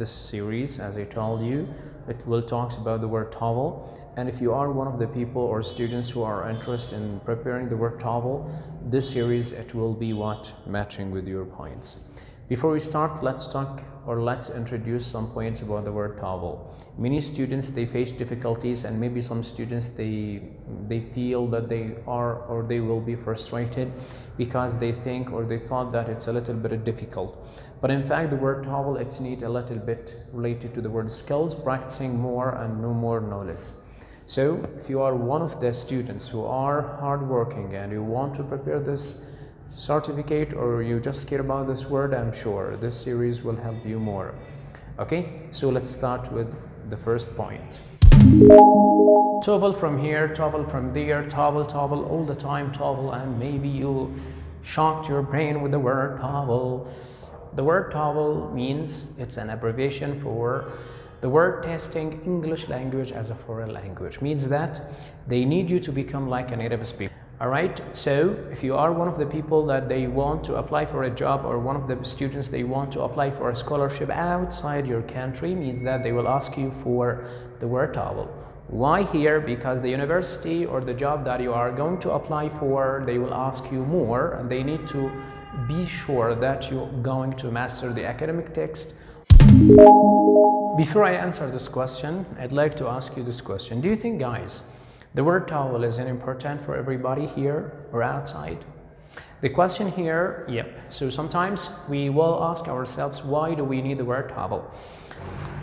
this series. As I told you, it will talk about the word TOEFL, and if you are one of the people or students who are interested in preparing the word TOEFL, this series it will be what matching with your points. Before we start, let's introduce some points about the word TOEFL. Many students, they face difficulties, and maybe some students they feel that they are or they will be frustrated because they think or they thought that it's a little bit difficult. But in fact, the word TOEFL, it's need a little bit related to the word skills, practicing more and no more, no less. So if you are one of the students who are hardworking and you want to prepare this certificate, or you just care about this word, I'm sure this series will help you more. Okay, so let's start with the first point. TOEFL from here, TOEFL from there, TOEFL all the time, TOEFL, and maybe you shocked your brain with the word TOEFL. The word TOEFL means, it's an abbreviation for the word testing English language as a foreign language. Means that they need you to become like a native speaker. Alright, so if you are one of the people that they want to apply for a job, or one of the students they want to apply for a scholarship outside your country, means that they will ask you for the word TOEFL. Why here? Because the university or the job that you are going to apply for, they will ask you more, and they need to be sure that you're going to master the academic text. Before I answer this question, I'd like to ask you this question. Do you think, guys, the word TOEFL is important for everybody here or outside? The question here, yep. So sometimes we will ask ourselves, why do we need the word TOEFL?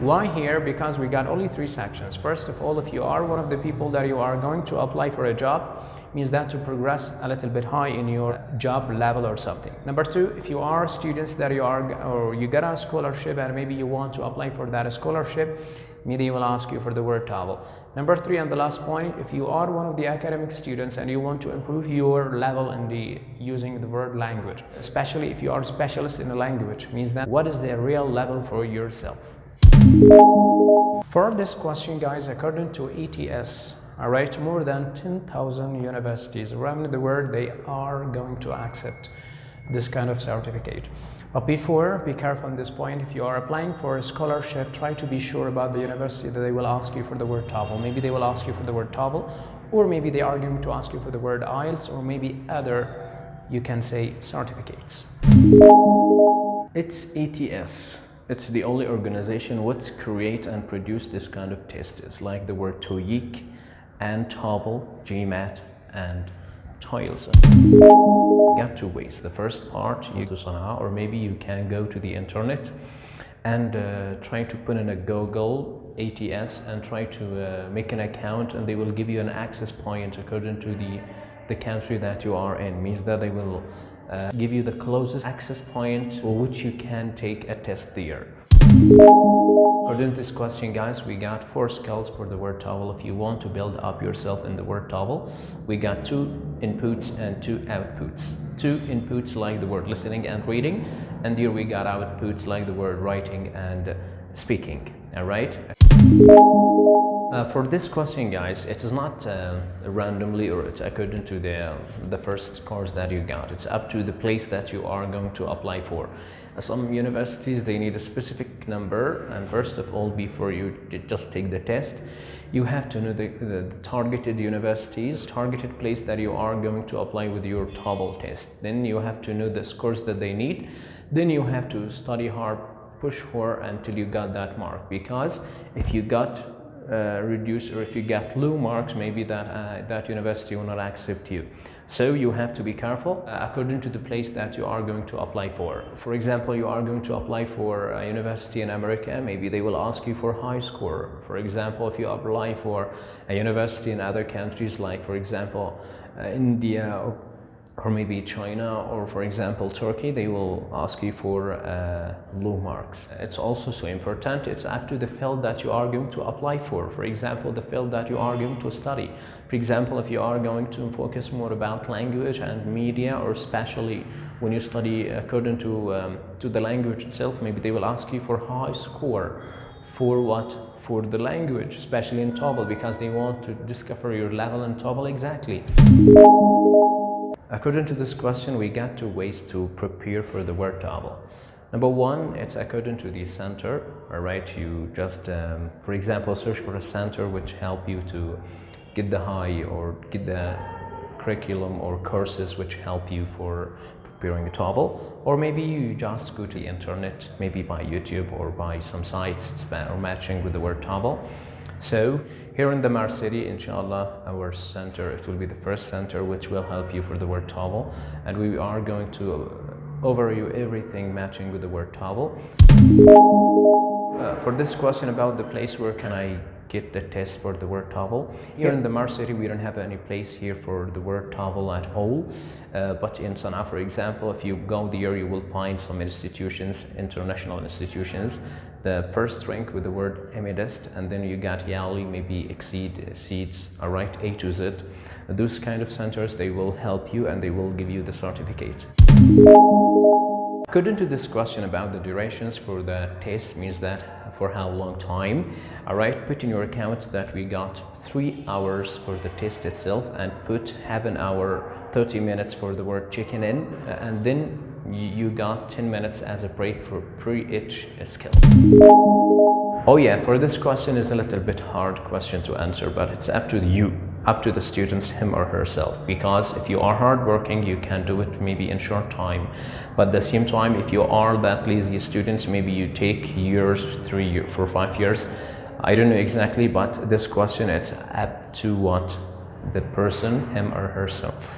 Why here? Because we got only 3 sections. First of all, if you are one of the people that you are going to apply for a job, means that to progress a little bit high in your job level or something. Number 2, if you are students that you are, or you get a scholarship and maybe you want to apply for that scholarship, maybe they will ask you for the word TOEFL. Number 3, and the last point, if you are one of the academic students and you want to improve your level in the using the word language, especially if you are a specialist in a language, means that what is the real level for yourself? For this question, guys, according to ETS, all right, more than 10,000 universities around the world, they are going to accept this kind of certificate. But before, be careful on this point. If you are applying for a scholarship, try to be sure about the university that they will ask you for the word TOEFL. Maybe they will ask you for the word TOEFL, or maybe they are going to ask you for the word IELTS, or maybe other, you can say, certificates. It's ETS. It's the only organization which create and produce this kind of tests, like the word TOEIC and TOEFL, GMAT, and TOEFL. You got 2 ways. The first part, you go to Sana'a, or maybe you can go to the internet and try to put in a Google ATS and try to make an account, and they will give you an access point according to the country that you are in. Means that they will give you the closest access point for which you can take a test there. According to this question, guys, we got 4 skills for the word TOEFL. If you want to build up yourself in the word TOEFL, we got 2 inputs and 2 outputs. 2 inputs like the word listening and reading, and here we got outputs like the word writing and speaking. All right. For this question, guys, it is not randomly, or it's according to the first scores that you got. It's up to the place that you are going to apply for. Some universities, they need a specific number, and first of all, before you just take the test, you have to know the targeted universities, targeted place that you are going to apply with your TOEFL test. Then you have to know the scores that they need. Then you have to study hard, push hard until you got that mark, because if you got reduced, or if you get low marks, maybe that university will not accept you. So you have to be careful according to the place that you are going to apply for. For example, you are going to apply for a university in America, maybe they will ask you for high score. For example, if you apply for a university in other countries, like for example India, or maybe China, or for example Turkey, they will ask you for low marks. It's also so important, it's up to the field that you are going to apply for. For example, the field that you are going to study. For example, if you are going to focus more about language and media, or especially when you study according to the language itself, maybe they will ask you for high score. For what? For the language, especially in TOEFL, because they want to discover your level in TOEFL exactly. According to this question, we got 2 ways to prepare for the word TOEFL. Number one, it's according to the center, all right? You just, for example, search for a center which help you to get the high or get the curriculum or courses which help you for preparing the TOEFL. Or maybe you just go to the internet, maybe by YouTube or by some sites or matching with the word TOEFL. So here in the Mar City, inshallah, our center, it will be the first center which will help you for the word TOEFL, and we are going to overview everything matching with the word TOEFL. For this question about the place where can I get the test for the word TOEFL, here in the Mar City we don't have any place here for the word TOEFL at all, but in Sana'a, for example, if you go there you will find some institutions, international institutions. The first rank with the word Emidest, and then you got Yali, maybe Exceed, Seeds, all right, A to Z. Those kind of centers, they will help you and they will give you the certificate. According to this question about the durations for the test, means that for how long time, all right, put in your account that we got 3 hours for the test itself, and put half an hour, 30 minutes for the word checking in, and then you got 10 minutes as a break for pre-each skill. Oh yeah, for this question is a little bit hard question to answer, but it's up to you, up to the students, him or herself, because if you are hardworking, you can do it maybe in short time, but at the same time, if you are that lazy students, maybe you take years, 3 years, 4, 5 years, I don't know exactly, but this question, it's up to what the person, him or herself.